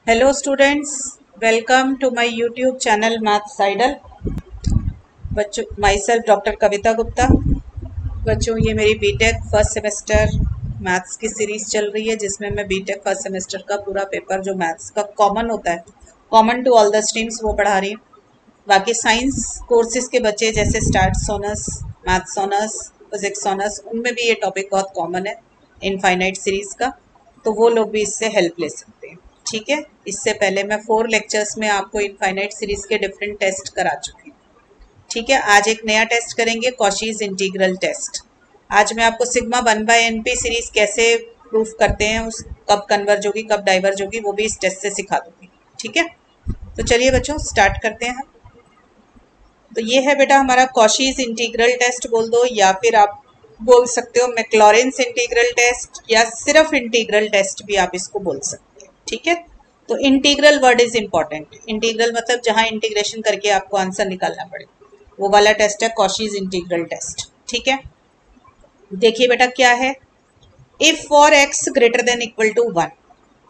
Hello students, welcome to my YouTube channel maths idol. बच्चों, myself doctor Kavita Gupta. बच्चों, ये मेरी बीटेक फर्स्ट सेमेस्टर मैथ्स की series चल रही है जिसमें मैं बीटेक फर्स्ट सेमेस्टर का पूरा पेपर जो मैथ्स का कॉमन होता है, common to all the streams, वो पढ़ा रही हूँ। बाकी साइंस कोर्सेज के बच्चे जैसे stats honours, maths honours, physics honours, उनमें भी ये टॉपिक बहुत कॉमन है इनफाइनाइट सीरीज का, तो वो लोग भी इससे हेल्प ले सकते हैं। ठीक है, इससे पहले मैं 4 लेक्चर्स में आपको इनफाइनाइट सीरीज के डिफरेंट टेस्ट करा चुकी हूँ। ठीक है, आज एक नया टेस्ट करेंगे, कॉशीज इंटीग्रल टेस्ट। आज मैं आपको सिग्मा 1/NP सीरीज कैसे प्रूफ करते हैं, उस कब कन्वर्ज होगी कब डाइवर्ज होगी, वो भी इस टेस्ट से सिखा दूंगी। ठीक है, तो चलिए बच्चों स्टार्ट करते हैं हम। तो ये है बेटा हमारा कॉशीज इंटीग्रल टेस्ट बोल दो, या फिर आप बोल सकते हो मैक्लॉरेंस इंटीग्रल टेस्ट, या सिर्फ इंटीग्रल टेस्ट भी आप इसको बोल सकते हैं। ठीक है, तो integral word is important. Integral मतलब जहां इंटीग्रेशन करके आपको आंसर निकालना पड़े, वो वाला टेस्ट है कॉशीज इंटीग्रल टेस्ट। ठीक है, देखिए बेटा क्या है। If for x greater than equal to 1,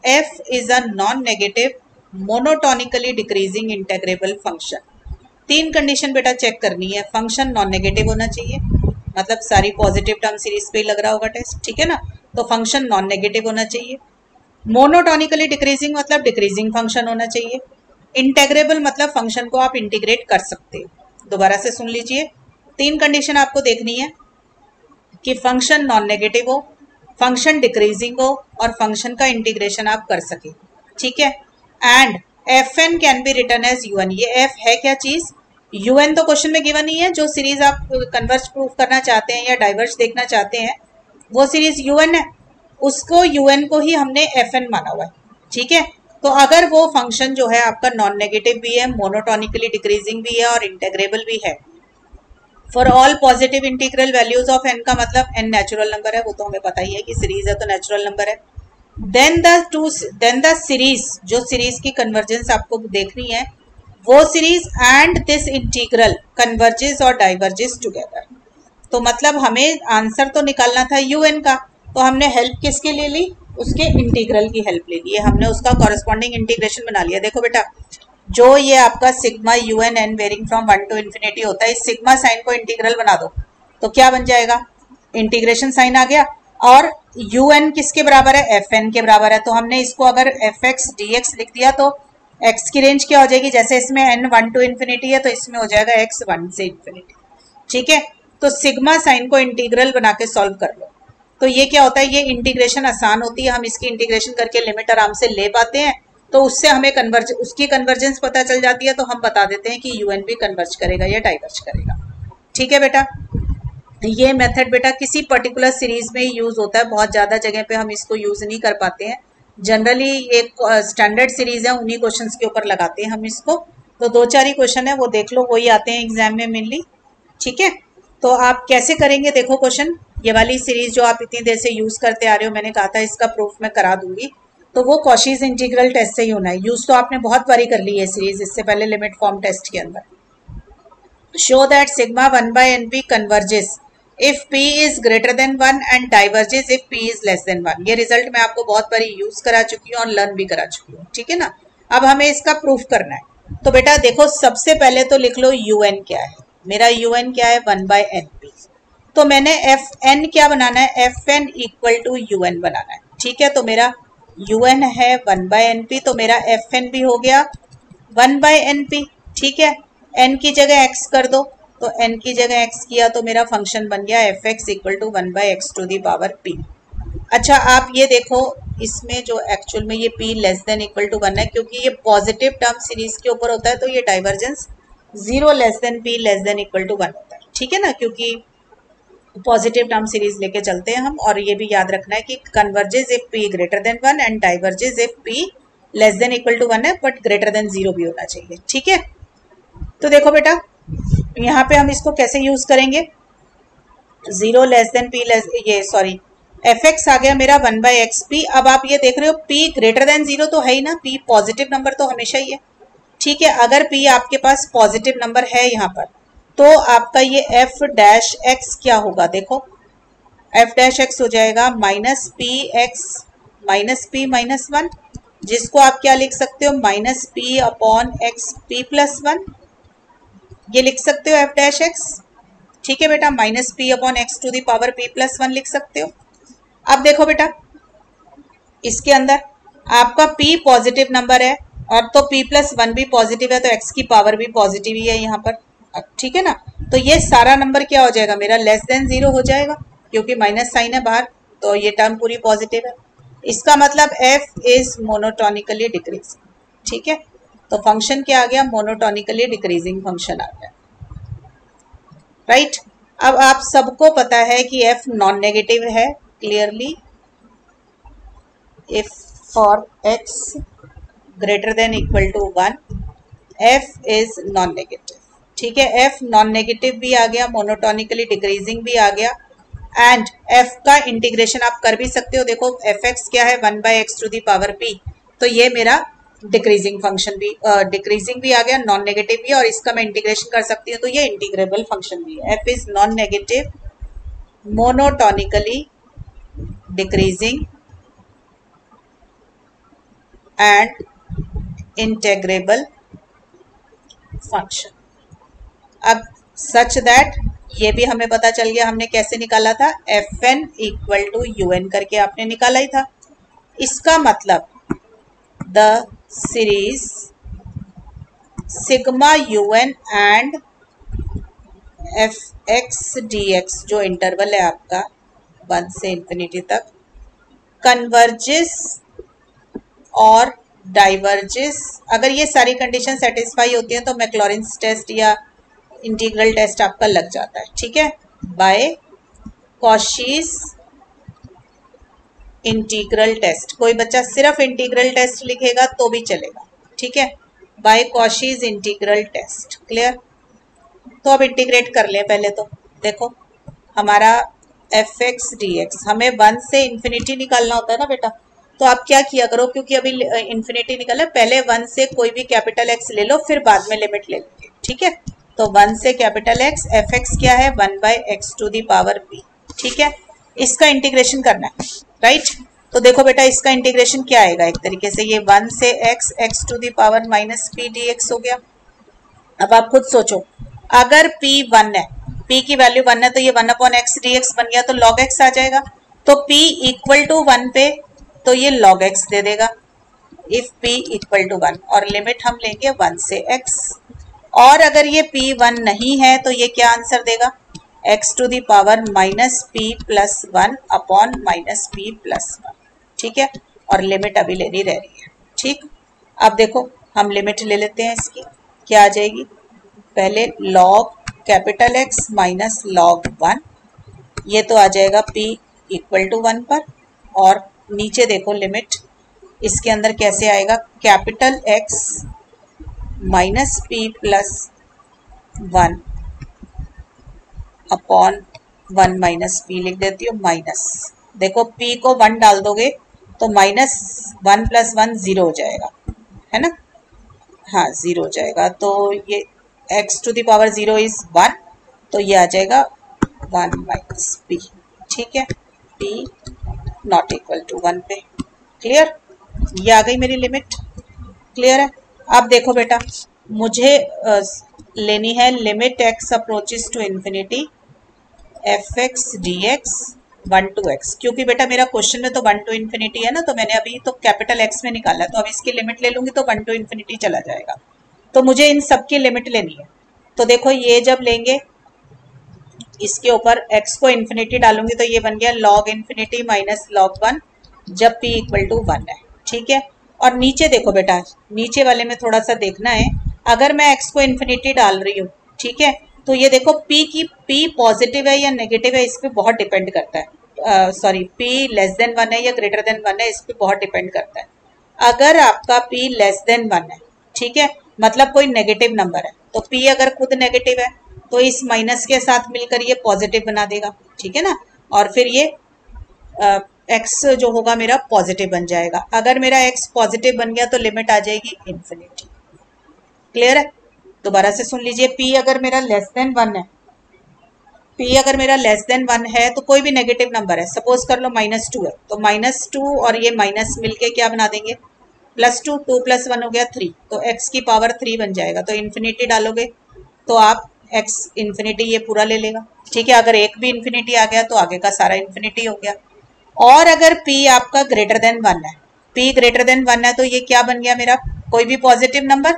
f is a non negative monotonically decreasing integrable function. 3 condition बेटा चेक करनी है। फंक्शन नॉन नेगेटिव होना चाहिए, मतलब सारी पॉजिटिव टर्म सीरीज पे ही लग रहा होगा टेस्ट। ठीक है ना, तो फंक्शन नॉन नेगेटिव होना चाहिए। मोनोटोनिकली डिक्रीजिंग मतलब डिक्रीजिंग फंक्शन होना चाहिए। इंटेग्रेबल मतलब फंक्शन को आप इंटीग्रेट कर सकते हो। दोबारा से सुन लीजिए, 3 कंडीशन आपको देखनी है कि फंक्शन नॉन नेगेटिव हो, फंक्शन डिक्रीजिंग हो, और फंक्शन का इंटीग्रेशन आप कर सके। ठीक है, and f n can be written as u. N f है क्या चीज, यूएन तो क्वेश्चन में गिवन नहीं है। जो सीरीज आप कन्वर्ज प्रूफ करना चाहते हैं या डाइवर्ज देखना चाहते हैं, वो सीरीज यूएन है, उसको यूएन को ही हमने एफ एन माना हुआ है। ठीक है, तो अगर वो फंक्शन जो है आपका नॉन नेगेटिव भी है, मोनोटोनिकली डिक्रीजिंग भी है और इंटेग्रेबल भी है, for all positive integral values of n, का मतलब एन नेचुरल नंबर है, वो तो हमें पता ही है कि सीरीज है तो नेचुरल नंबर है। देन द सीरीज, जो सीरीज की कन्वर्जेंस आपको देखनी है, वो series and this integral converges और डाइवर्जेस टुगेदर। तो मतलब हमें आंसर तो निकालना था यूएन का, तो हमने हेल्प किसके ले ली, उसके इंटीग्रल की हेल्प ले ली है, हमने उसका कॉरेस्पॉन्डिंग इंटीग्रेशन बना लिया। देखो बेटा, जो ये आपका sigma U N N varying from 1 to infinity होता है, इस सिग्मा साइन को इंटीग्रल बना दो तो क्या बन जाएगा, इंटीग्रेशन साइन आ गया। और यूएन किसके बराबर है, एफ एन के बराबर है। तो हमने इसको अगर एफ एक्स डी एक्स लिख दिया तो एक्स की रेंज क्या हो जाएगी, जैसे इसमें एन 1 टू इन्फिनिटी है तो इसमें हो जाएगा एक्स 1 से इन्फिनिटी। ठीक है, तो सिग्मा साइन को इंटीग्रल बना के सॉल्व कर लो। तो ये क्या होता है, ये इंटीग्रेशन आसान होती है, हम इसकी इंटीग्रेशन करके लिमिट आराम से ले पाते हैं, तो उससे हमें उसकी कन्वर्जेंस पता चल जाती है, तो हम बता देते हैं कि यूएन भी कन्वर्ज करेगा या डाइवर्ज करेगा। ठीक है बेटा, ये मेथड बेटा किसी पर्टिकुलर सीरीज में ही यूज होता है, बहुत ज्यादा जगह पे हम इसको यूज नहीं कर पाते हैं। जनरली एक स्टैंडर्ड सीरीज है, उन्हीं क्वेश्चंस के ऊपर लगाते हैं हम इसको। तो 2-4 ही क्वेश्चन है, वो देख लो, वही आते हैं एग्जाम में मेनली। ठीक है, तो आप कैसे करेंगे, देखो क्वेश्चन, ये वाली सीरीज जो आप इतनी देर से यूज करते आ रहे हो, मैंने कहा था इसका प्रूफ मैं करा दूंगी, तो वो कॉशीज इंटीग्रल टेस्ट से ही होना है। यूज तो आपने बहुत बारी कर ली है सीरीज, इससे पहले लिमिट फॉर्म टेस्ट के अंदर। Show that sigma 1/NP converges if p is greater than 1 and diverges if p is less than 1। ये रिजल्ट मैं आपको बहुत बारी यूज करा चुकी हूँ और लर्न भी करा चुकी हूँ। ठीक है ना, अब हमें इसका प्रूफ करना है। तो बेटा देखो, सबसे पहले तो लिख लो यूएन क्या है, मेरा यूएन क्या है 1/NP। तो मैंने एफ एन क्या बनाना है, F N equal to UN बनाना है। ठीक है, तो मेरा यूएन है 1/NP, तो मेरा एफ एन भी हो गया 1/NP। ठीक है, एन की जगह एक्स कर दो, तो एन की जगह एक्स किया तो मेरा फंक्शन बन गया f x equal to 1/x to the power p। अच्छा, आप ये देखो, इसमें जो एक्चुअल में ये p less than equal to 1 है, क्योंकि ये पॉजिटिव टर्म सीरीज के ऊपर होता है, तो ये divergence 0 less than p less than equal to 1 होता है। ठीक है ना, क्योंकि पॉजिटिव टर्म सीरीज लेके चलते हैं हम। और ये भी याद रखना है कि converges if p greater than 1 and diverges if p less than equal to 1 है, बट ग्रेटर देन 0 भी होना चाहिए। ठीक है, तो देखो बेटा, यहाँ पे हम इसको कैसे यूज करेंगे, 0 लेस देन p लेस, ये सॉरी एफ एक्स आ गया मेरा 1/xp। अब आप ये देख रहे हो p ग्रेटर देन 0 तो है ही ना, p पॉजिटिव नंबर तो हमेशा ही है। ठीक है, अगर p आपके पास पॉजिटिव नंबर है यहाँ पर, तो आपका ये f डैश x क्या होगा, देखो f डैश x हो जाएगा -p x -p -1। जिसको आप क्या लिख सकते हो, minus p upon x P plus one, ये लिख सकते हो एफ डैश एक्स। ठीक है बेटा, minus p upon x to the power p plus one लिख सकते हो। अब देखो बेटा, इसके अंदर आपका p पॉजिटिव नंबर है और तो p प्लस वन भी पॉजिटिव है, तो x की पावर भी पॉजिटिव ही है यहाँ पर। ठीक है ना, तो ये सारा नंबर क्या हो जाएगा मेरा, लेस देन जीरो हो जाएगा, क्योंकि माइनस साइन है बाहर, तो ये टर्म पूरी पॉजिटिव है। इसका मतलब f इज मोनोटोनिकली डिक्रीजिंग। ठीक है, तो फंक्शन क्या आ गया, मोनोटोनिकली डिक्रीजिंग फंक्शन आ गया। राइट, अब आप सबको पता है कि f नॉन नेगेटिव है clearly. if for x greater than equal to 1 f is non negative। ठीक है, f नॉन नेगेटिव भी आ गया, मोनोटोनिकली डिक्रीजिंग भी आ गया, एंड f का इंटीग्रेशन आप कर भी सकते हो। देखो fx क्या है, 1 by x to the power p, तो ये मेरा डिक्रीजिंग फंक्शन भी डिक्रीजिंग भी आ गया, नॉन नेगेटिव भी, और इसका मैं इंटीग्रेशन कर सकती हूँ, तो ये इंटीग्रेबल फंक्शन भी है। f is non negative monotonically decreasing and integrable function. अब सच दैट ये भी हमें पता चल गया, हमने कैसे निकाला था, f N equal to u n करके आपने निकाला ही था। इसका मतलब the series sigma u n and f x d x, जो इंटरवल है आपका 1 से इंफिनिटी तक, कन्वर्जेस और डाइवर्जेस। अगर ये सारी कंडीशन सेटिस्फाई होती हैं तो मैक्लॉरिन्स टेस्ट या इंटीग्रल टेस्ट आपका लग जाता है। ठीक है, बाय कॉशीज इंटीग्रल टेस्ट। कोई बच्चा सिर्फ इंटीग्रल टेस्ट लिखेगा तो भी चलेगा। ठीक है, by Cauchy's integral test. Clear, तो अब इंटीग्रेट कर लें पहले। तो देखो हमारा एफ एक्स डी एक्स, हमें 1 से इंफिनिटी निकालना होता है ना बेटा, तो आप क्या किया करो, क्योंकि अभी इंफिनिटी निकाला, पहले 1 से कोई भी कैपिटल एक्स ले लो, फिर बाद में लिमिट ले लेंगे। ठीक है, तो 1 से कैपिटल एक्स, एफ एक्स क्या है, 1 by x to the power p. ठीक है, इसका इंटीग्रेशन करना है। राइट, तो देखो बेटा इसका इंटीग्रेशन क्या आएगा, एक तरीके से ये 1 से x, x to the power minus p d x हो गया। अब आप खुद सोचो, अगर p 1 है, p की वैल्यू 1 है, तो ये 1 अपॉन एक्स डी एक्स बन गया, तो log x आ जाएगा। तो p इक्वल टू 1 पे तो ये log x दे देगा, इफ p इक्वल टू 1, और लिमिट हम लेंगे 1 से x। और अगर ये p 1 नहीं है तो ये क्या आंसर देगा, x to the power minus p plus 1 upon minus p plus 1। ठीक है, और लिमिट अभी लेनी रह रही है। ठीक, अब देखो हम लिमिट ले लेते हैं इसकी, क्या आ जाएगी, पहले log capital X minus log 1, ये तो आ जाएगा p इक्वल टू 1 पर, और नीचे देखो लिमिट इसके अंदर कैसे आएगा, capital X minus p plus 1 upon 1 minus p लिख देती हूँ, माइनस, देखो p को 1 डाल दोगे तो माइनस 1 प्लस 1 0 हो जाएगा, है ना, हाँ 0 हो जाएगा। तो ये x to the power 0 is 1, तो ये आ जाएगा 1 माइनस p। ठीक है, p नॉट इक्वल टू 1 पे। क्लियर, ये आ गई मेरी लिमिट। क्लियर है। अब देखो बेटा, मुझे लेनी है limit x approaches to infinity f x d x 1 to x, क्योंकि बेटा मेरा क्वेश्चन में तो 1 टू इन्फिनिटी है ना, तो मैंने अभी तो कैपिटल x में निकाला, तो अब इसकी लिमिट ले लूंगी तो 1 टू इन्फिनिटी चला जाएगा, तो मुझे इन सब की लिमिट लेनी है। तो देखो ये जब लेंगे इसके ऊपर x को इन्फिनिटी डालूंगी तो ये बन गया log इन्फिनिटी माइनस log 1 जब p इक्वल टू 1 है। ठीक है, और नीचे देखो बेटा, नीचे वाले में थोड़ा सा देखना है, अगर मैं x को इन्फिनिटी डाल रही हूँ, ठीक है, तो ये देखो p पॉजिटिव है या नेगेटिव है, इस पर बहुत डिपेंड करता है। सॉरी, p लेस देन 1 है या ग्रेटर देन 1 है, इस पर बहुत डिपेंड करता है। अगर आपका p लेस देन 1 है, ठीक है, मतलब कोई नेगेटिव नंबर है, तो p अगर खुद नेगेटिव है तो इस माइनस के साथ मिलकर ये पॉजिटिव बना देगा। ठीक है ना, और फिर ये x जो होगा मेरा पॉजिटिव बन जाएगा। अगर मेरा x पॉजिटिव बन गया तो लिमिट आ जाएगी इन्फिनिटी। क्लियर है, दोबारा से सुन लीजिए, p अगर मेरा लेस देन 1 है, p अगर मेरा लेस देन 1 है तो कोई भी नेगेटिव नंबर है, सपोज कर लो -2 है, तो -2 और ये माइनस मिलके क्या बना देंगे +2, 2 + 1 हो गया 3, तो x की पावर 3 बन जाएगा। तो इन्फिनिटी डालोगे तो आप x इन्फिनिटी ये पूरा ले लेगा, ठीक है। अगर एक भी इन्फिनिटी आ गया तो आगे का सारा इन्फिनिटी हो गया। और अगर p आपका ग्रेटर देन 1 है, p ग्रेटर देन 1 है, तो ये क्या बन गया मेरा, कोई भी पॉजिटिव नंबर।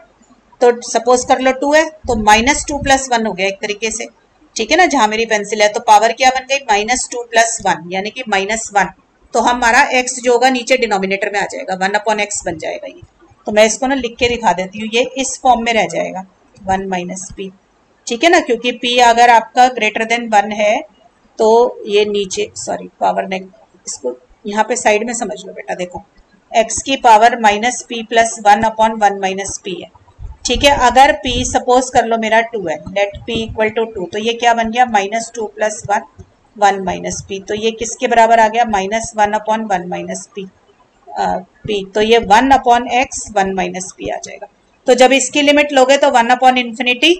तो सपोज कर लो 2 है, तो -2 + 1 हो गया एक तरीके से, ठीक है ना। जहां मेरी पेंसिल है तो पावर क्या बन गई, -2 + 1 यानी कि -1। तो हमारा x जो होगा नीचे डिनोमिनेटर में आ जाएगा, 1/x बन जाएगा ये। तो मैं इसको ना लिख के दिखा देती हूँ, ये इस फॉर्म में रह जाएगा 1 - p, ठीक है ना। क्योंकि p अगर आपका ग्रेटर देन 1 है तो ये नीचे, सॉरी पावर ने, इसको यहाँ पे साइड में समझ लो बेटा। देखो x की पावर -p + 1/1 - p है, ठीक है। अगर p सपोज कर लो मेरा 2 है, लेट p = 2, तो ये क्या बन गया, -2 + 1 p। तो ये किसके बराबर आ गया, -1/1 - p। तो ये 1/x 1 - p आ जाएगा। तो जब इसकी लिमिट लोगे तो 1/∞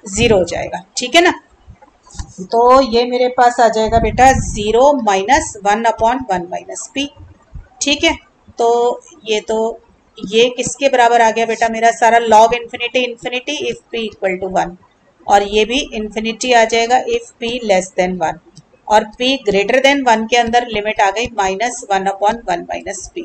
0 हो जाएगा, ठीक है ना। तो ये मेरे पास आ जाएगा बेटा 0 - 1/1 - p, ठीक है। तो ये किसके बराबर आ गया बेटा, मेरा सारा log infinity infinity if p = 1, और ये भी इन्फिनिटी आ जाएगा इफ p < 1, और p ग्रेटर देन 1 के अंदर लिमिट आ गई -1/1 - p।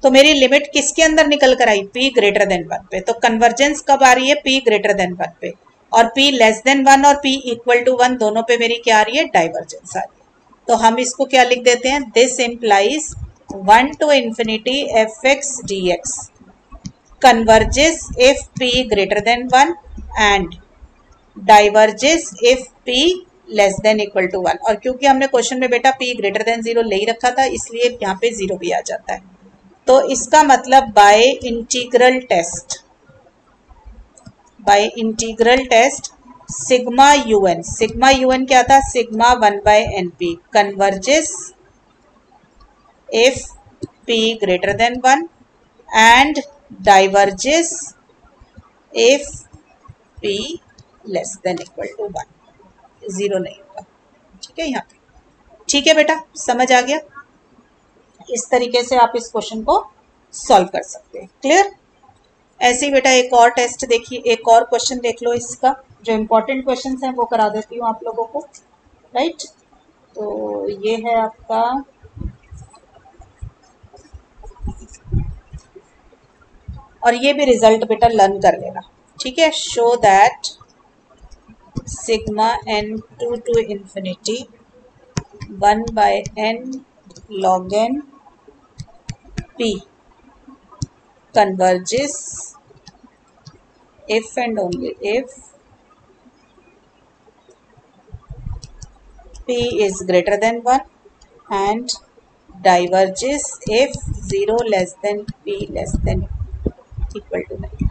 तो मेरी लिमिट किसके अंदर निकल कर आई, p ग्रेटर देन 1 पे। तो कन्वर्जेंस कब आ रही है, p ग्रेटर देन 1 पे, और p < 1 और p = 1 दोनों पे मेरी क्या आ रही है, डाइवर्जेंस आ रही है। तो हम इसको क्या लिख देते हैं, this implies 1 to infinity fx dx converges if p greater than 1 and diverges if p less than equal to 1। और क्योंकि हमने क्वेश्चन में बेटा p ग्रेटर देन 0 ले ही रखा था, इसलिए यहाँ पे 0 भी आ जाता है। तो इसका मतलब by integral test sigma un क्या था, sigma 1/np converges if p greater than 1 and diverges if p less than equal to 1, 0 नहीं होगा, ठीक है। यहाँ पे ठीक है बेटा, समझ आ गया। इस तरीके से आप इस क्वेश्चन को सॉल्व कर सकते हैं, क्लियर। ऐसे ही बेटा एक और टेस्ट देखिए, एक और क्वेश्चन देख लो, इसका जो इम्पोर्टेंट क्वेश्चन हैं वो करा देती हूँ आप लोगों को, राइट। तो ये है आपका और ये भी रिजल्ट बेटा लर्न कर लेना, ठीक है। Show that sigma n2 to infinity 1/n log n p converges if and only if p is greater than 1 and diverges if 0 less than p less than equal to 9,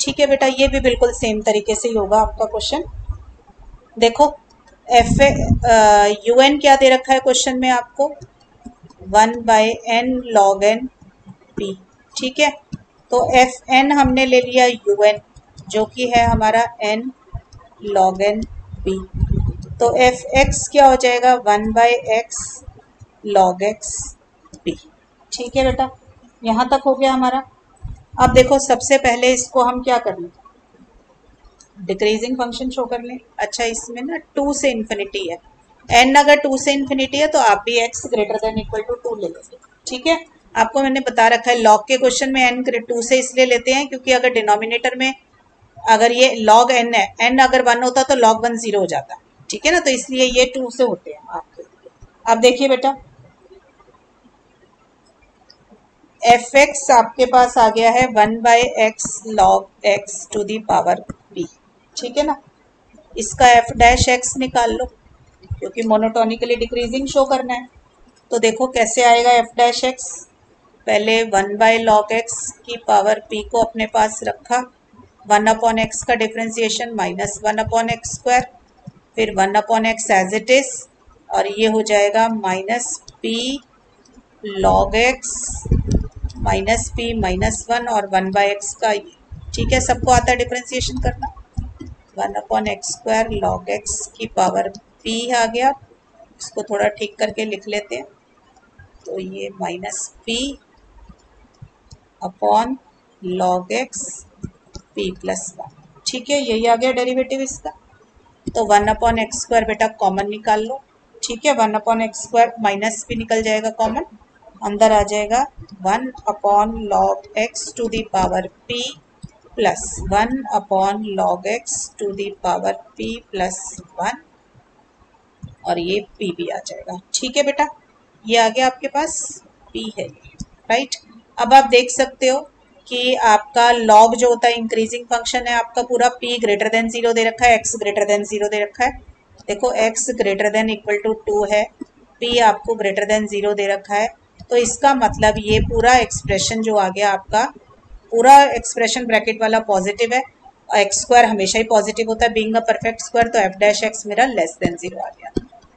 ठीक है बेटा। ये भी बिल्कुल सेम तरीके से ही होगा आपका क्वेश्चन। देखो un क्या दे रखा है क्वेश्चन में आपको, 1/n log n p, ठीक है। तो fn हमने ले लिया un जो कि है हमारा n log n p। तो fx क्या हो जाएगा, 1/x log x p, ठीक है बेटा। यहाँ तक हो गया हमारा। अब देखो सबसे पहले इसको हम क्या कर लें, डिक्रीजिंग फंक्शन शो कर लें। अच्छा इसमें ना 2 से इन्फिनिटी है, n अगर 2 से इन्फिनिटी है तो आप भी x greater than equal to 2 ले लेंगे, ठीक है। आपको मैंने बता रखा है लॉग के क्वेश्चन में n 2 से इसलिए लेते हैं क्योंकि अगर डिनोमिनेटर में अगर ये log n है, n अगर 1 होता तो log 1 0 हो जाता, ठीक है ना। तो इसलिए ये 2 से होते हैं आपके। अब देखिए बेटा fx आपके पास आ गया है 1/x log x to the power p, ठीक है ना। इसका f' निकाल लो क्योंकि मोनोटोनिकली डिक्रीजिंग शो करना है। तो देखो कैसे आएगा f', पहले 1/log x की पावर p को अपने पास रखा, 1/x का डिफ्रेंसिएशन -1/x², फिर 1/x एज इट इज, और ये हो जाएगा -p log x -p -1 और 1/x का, ठीक है। सबको आता है डिफ्रेंसिएशन करना। 1/x² log x की पावर p आ गया, इसको थोड़ा ठीक करके लिख लेते हैं। तो ये -p upon log x P plus one. ठीक है, यही आ गया डेरिवेटिव इसका। तो 1/x² बेटा कॉमन निकाल लो। ठीक है, 1/x² माइनस भी निकल जाएगा कॉमन, अंदर आ जाएगा 1/log x to the power p plus 1/log x to the power p plus 1, और ये p भी आ जाएगा। ठीक है बेटा, ये आ गया आपके पास, p है ये, राइट। अब आप देख सकते हो कि आपका log जो होता है इंक्रीजिंग फंक्शन है आपका पूरा, p ग्रेटर देन 0 दे रखा है, x ग्रेटर देन 0 दे रखा है। देखो x greater than equal to 2 है, p आपको ग्रेटर देन 0 दे रखा है। तो इसका मतलब ये पूरा एक्सप्रेशन जो आ गया आपका, पूरा एक्सप्रेशन ब्रैकेट वाला पॉजिटिव है, और एक्स स्क्वायर हमेशा ही पॉजिटिव होता है बीइंग अ परफेक्ट स्क्वायर, तो f डैश x मेरा लेस देन 0 आ गया।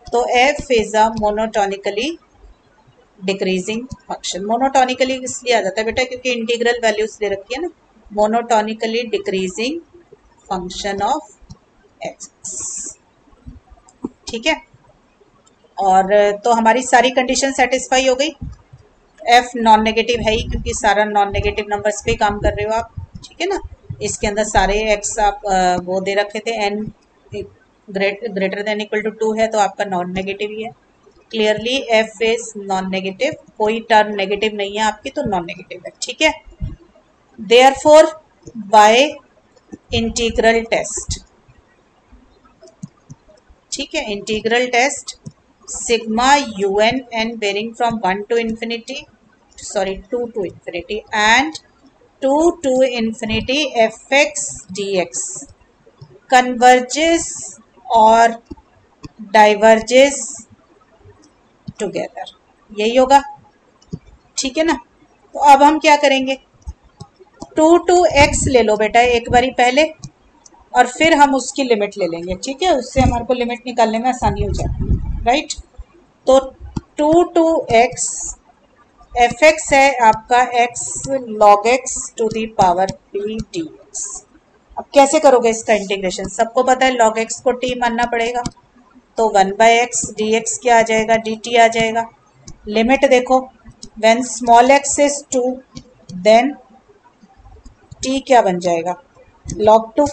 तो f is a monotonically decreasing function. Monotonically इसलिए आ जाता है बेटा क्योंकि इंटीग्रल वैल्यूज दे रखी है ना, monotonically decreasing function of x। ठीक है, और तो हमारी सारी कंडीशन सेटिस्फाई हो गई। f नॉन नेगेटिव है ही क्योंकि सारा नॉन नेगेटिव नंबर्स पे काम कर रहे हो आप। ठीक है ना, इसके अंदर सारे x आप वो दे रखे थे, n greater than equal to 2 है तो आपका नॉन नेगेटिव ही है। Clearly f is non negative, कोई टर्म नेगेटिव नहीं है आपकी, तो नॉन नेगेटिव है। ठीक है, देयरफॉर बाय इंटीग्रल टेस्ट, ठीक है, integral test sigma un n varying from 1 to infinity, sorry 2 to infinity and 2 to infinity fx dx converges or diverges together, यही होगा। ठीक है ना, तो अब हम क्या करेंगे, 2 to x ले लो बेटा एक बारी पहले, और फिर हम उसकी लिमिट ले लेंगे। ठीक है, उससे हमारे को लिमिट निकालने में आसानी हो जाएगी, राइट। तो 2 to x fx है आपका x log x to the power p dx। अब कैसे करोगे इसका इंटीग्रेशन, सबको पता है log x को t मानना पड़ेगा, तो 1/x dx क्या आ जाएगा, dt आ जाएगा। लिमिट देखो, when small x is 2 then t क्या बन जाएगा, log 2,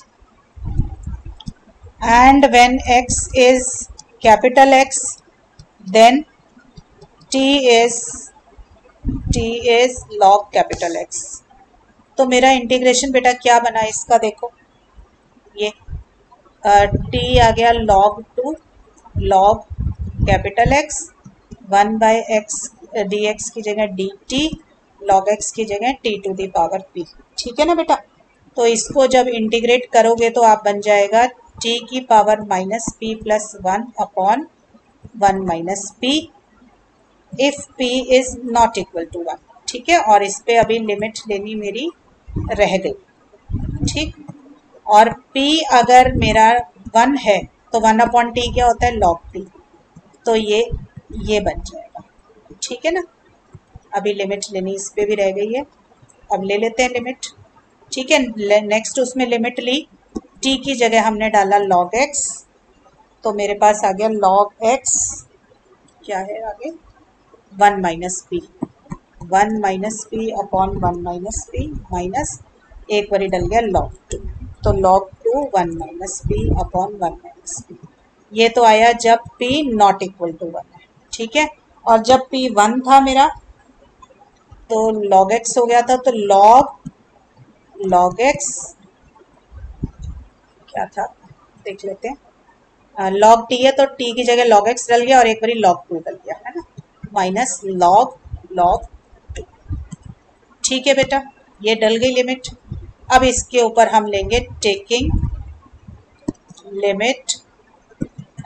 and when x is capital X then t is log capital X। तो मेरा इंटीग्रेशन बेटा क्या बना इसका, देखो ये t आ गया log 2 log capital X, 1/x dx की जगह dt, log x की जगह t to the power p। ठीक है ना बेटा, तो इसको जब इंटीग्रेट करोगे तो आप बन जाएगा t की power minus p plus 1 upon 1 minus p if p is not equal to 1। ठीक है, और इस पे अभी लिमिट लेनी मेरी रह गई। ठीक, और p अगर मेरा 1 है तो 1 अपॉन t क्या होता है, log t, तो ये बन जाएगा। ठीक है ना, अभी लिमिट लेनी इस पे भी रह गई है, अब ले लेते हैं लिमिट। ठीक है, नेक्स्ट उसमें लिमिट ली, t की जगह हमने डाला log x, तो मेरे पास आ गया log x क्या है आगे, 1 minus P, 1 minus p upon 1 minus P minus एक बारी डल गया log 2, तो log 2 1 minus p upon 1 minus P. ये तो आया जब p नॉट इक्वल टू 1 है। ठीक है, और जब p 1 था मेरा तो log x हो गया था, तो log x क्या था देख लेते हैं, log t है तो t की जगह log x डल गया और एक बारी log 2 डल गया है ना, माइनस log 2। ठीक है बेटा, ये डल गई लिमिट। अब इसके ऊपर हम लेंगे taking limit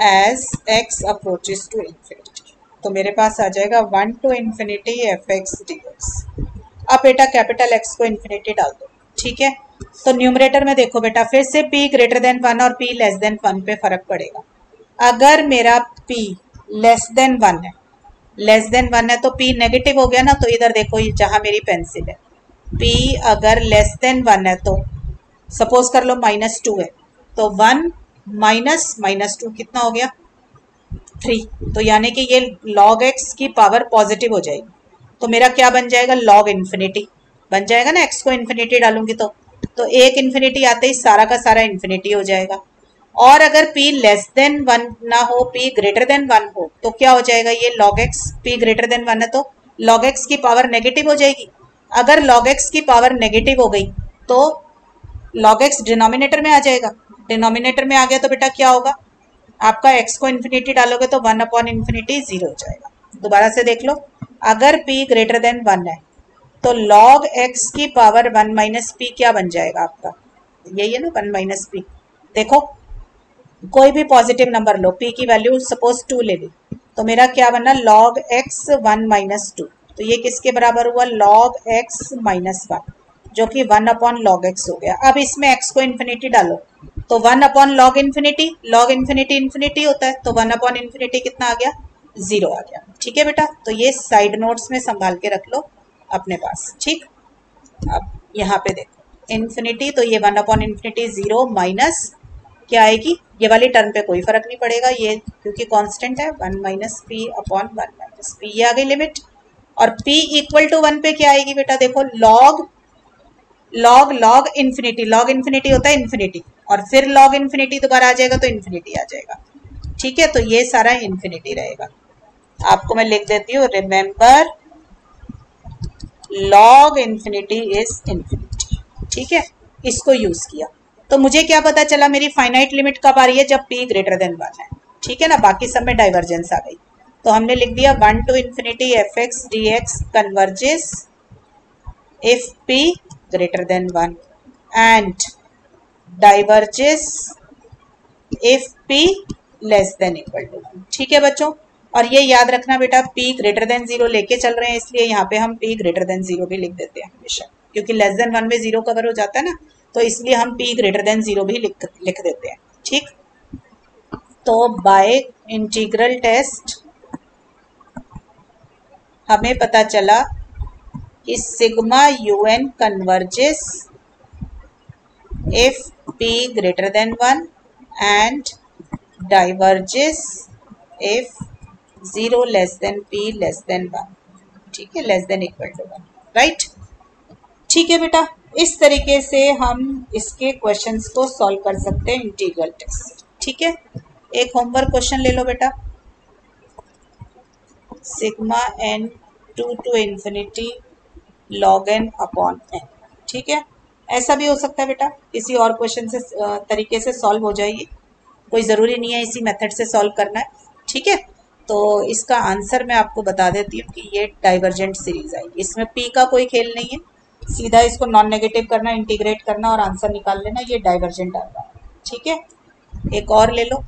as x approaches to infinity, तो मेरे पास आ जाएगा 1 to infinity fx dx। अब बेटा कैपिटल x को इन्फिनिटी डाल दो। ठीक है, तो न्यूमरेटर में देखो बेटा फिर से p ग्रेटर देन 1 और p लेस देन 1 पे फर्क पड़ेगा। अगर मेरा p लेस देन 1 है, लेस देन 1 है तो p नेगेटिव हो गया ना, तो इधर देखो ये जहां मेरी पेंसिल है, p अगर लेस देन 1 है तो सपोज कर लो -2 है, तो 1 माइनस -2 कितना हो गया 3, तो यानी कि ये log x की पावर पॉजिटिव हो जाएगी, तो मेरा क्या बन जाएगा log इन्फिनिटी, बन जाएगा ना, x को इन्फिनिटी डालूंगी तो एक इन्फिनिटी आते ही सारा का सारा इन्फिनिटी हो जाएगा। और अगर p लेस देन 1 ना हो, p ग्रेटर देन 1 हो, तो क्या हो जाएगा ये log x, p greater than 1 है तो log x की पावर नेगेटिव हो जाएगी। अगर log x की पावर नेगेटिव हो गई तो log x डिनोमिनेटर में आ जाएगा। डिनोमिनेटर में आ गया तो बेटा क्या होगा, आपका x को इन्फिनिटी डालोगे तो 1 अपॉन इन्फिनिटी 0 हो जाएगा। दोबारा से देख लो, अगर p ग्रेटर देन 1 है तो log x की पावर 1 माइनस पी क्या बन जाएगा आपका, यही है ना 1 माइनस पी। देखो कोई भी पॉजिटिव नंबर लो, p की वैल्यू सपोज 2 ले ली, तो मेरा क्या बना log x 1 माइनस 2, तो ये किसके बराबर हुआ log x माइनस 1, जो कि 1 अपॉन log x हो गया। अब इसमें x को इन्फिनिटी डालो तो 1 upon log infinity, log infinity infinity होता है, तो 1 अपॉन इन्फिनिटी कितना आ गया, 0 आ गया। ठीक है बेटा, तो ये साइड नोट्स में संभाल के रख लो अपने पास। ठीक, अब यहाँ पे देखो इन्फिनिटी, तो ये 1 अपॉन इन्फिनिटी 0 माइनस क्या आएगी, ये वाली टर्म पे कोई फर्क नहीं पड़ेगा, ये क्योंकि कांस्टेंट है 1 minus p upon 1 minus P, ये आ गई लिमिट। और p इक्वल टू 1 पे क्या आएगी बेटा, देखो log इन्फिनिटी, log इन्फिनिटी होता है इन्फिनिटी, और फिर log इन्फिनिटी दोबारा आ जाएगा तो इन्फिनिटी आ जाएगा। ठीक है, तो ये सारा इन्फिनिटी रहेगा। आपको मैं लिख देती हूँ, remember log infinity is infinity. ठीक है, इसको यूज किया तो मुझे क्या पता चला, मेरी फाइनाइट लिमिट कब आ रही है, जब p ग्रेटर देन 1 है। ठीक है ना, बाकी सब में डाइवर्जेंस आ गई, तो हमने लिख दिया 1 to infinity f x d x converges if p greater than 1 and diverges if p less than equal to 1। ठीक है बच्चों, और ये याद रखना बेटा, p ग्रेटर देन 0 लेके चल रहे हैं, इसलिए यहाँ पे हम p ग्रेटर देन 0 भी लिख देते हैं हमेशा, क्योंकि लेस देन 1 में 0 कवर हो जाता है ना, तो इसलिए हम p ग्रेटर देन 0 भी लिख देते हैं। ठीक, तो बाय इंटीग्रल टेस्ट हमें पता चला कि sigma un converges if p greater than 1 and diverges if 0 less than p less than 1। ठीक है, less than equal to 1, right. ठीक है बेटा, इस तरीके से हम इसके क्वेश्चंस को सॉल्व कर सकते हैं इंटीग्रल टेस्ट। ठीक है, एक होमवर्क क्वेश्चन ले लो बेटा, sigma n 2 to infinity log n upon n। ठीक है, ऐसा भी हो सकता है बेटा, किसी और क्वेश्चन से तरीके से सॉल्व हो जाएगी, कोई ज़रूरी नहीं है इसी मेथड से सॉल्व करना है। ठीक है, तो इसका आंसर मैं आपको बता देती हूँ कि ये डाइवर्जेंट सीरीज आएगी, इसमें p का कोई खेल नहीं है, सीधा इसको नॉन नेगेटिव करना, इंटीग्रेट करना और आंसर निकाल लेना, ये डाइवर्जेंट आएगा। ठीक है, एक और ले लो,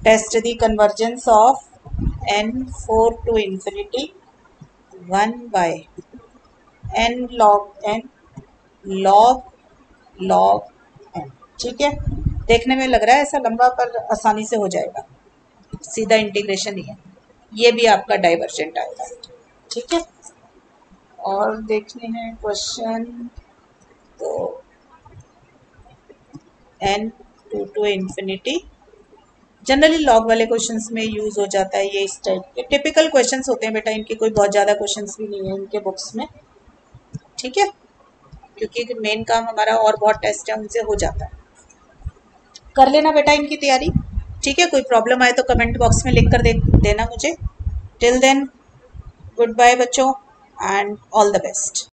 test the convergence of n 4 to infinity 1 by n log n log n। ठीक है, देखने में लग रहा है ऐसा लंबा, पर आसानी से हो जाएगा, सीधा इंटीग्रेशन ही है, ये भी आपका डाइवर्जेंट आएगा। ठीक है, और देखने हैं क्वेश्चन, तो n 2 to infinity generally log वाले क्वेश्चंस में यूज हो जाता है, ये इस टाइप के टिपिकल क्वेश्चंस होते हैं बेटा, इनके कोई बहुत ज़्यादा क्वेश्चंस भी नहीं है इनके बुक्स में। ठीक है, क्योंकि मेन काम हमारा और बहुत टेस्ट है उनसे हो जाता है, कर लेना बेटा इनकी तैयारी। ठीक है, कोई प्रॉब्लम आए तो कमेंट बॉक्स में लिख कर देना मुझे। टिल देन गुड बाय बच्चों एंड ऑल द बेस्ट।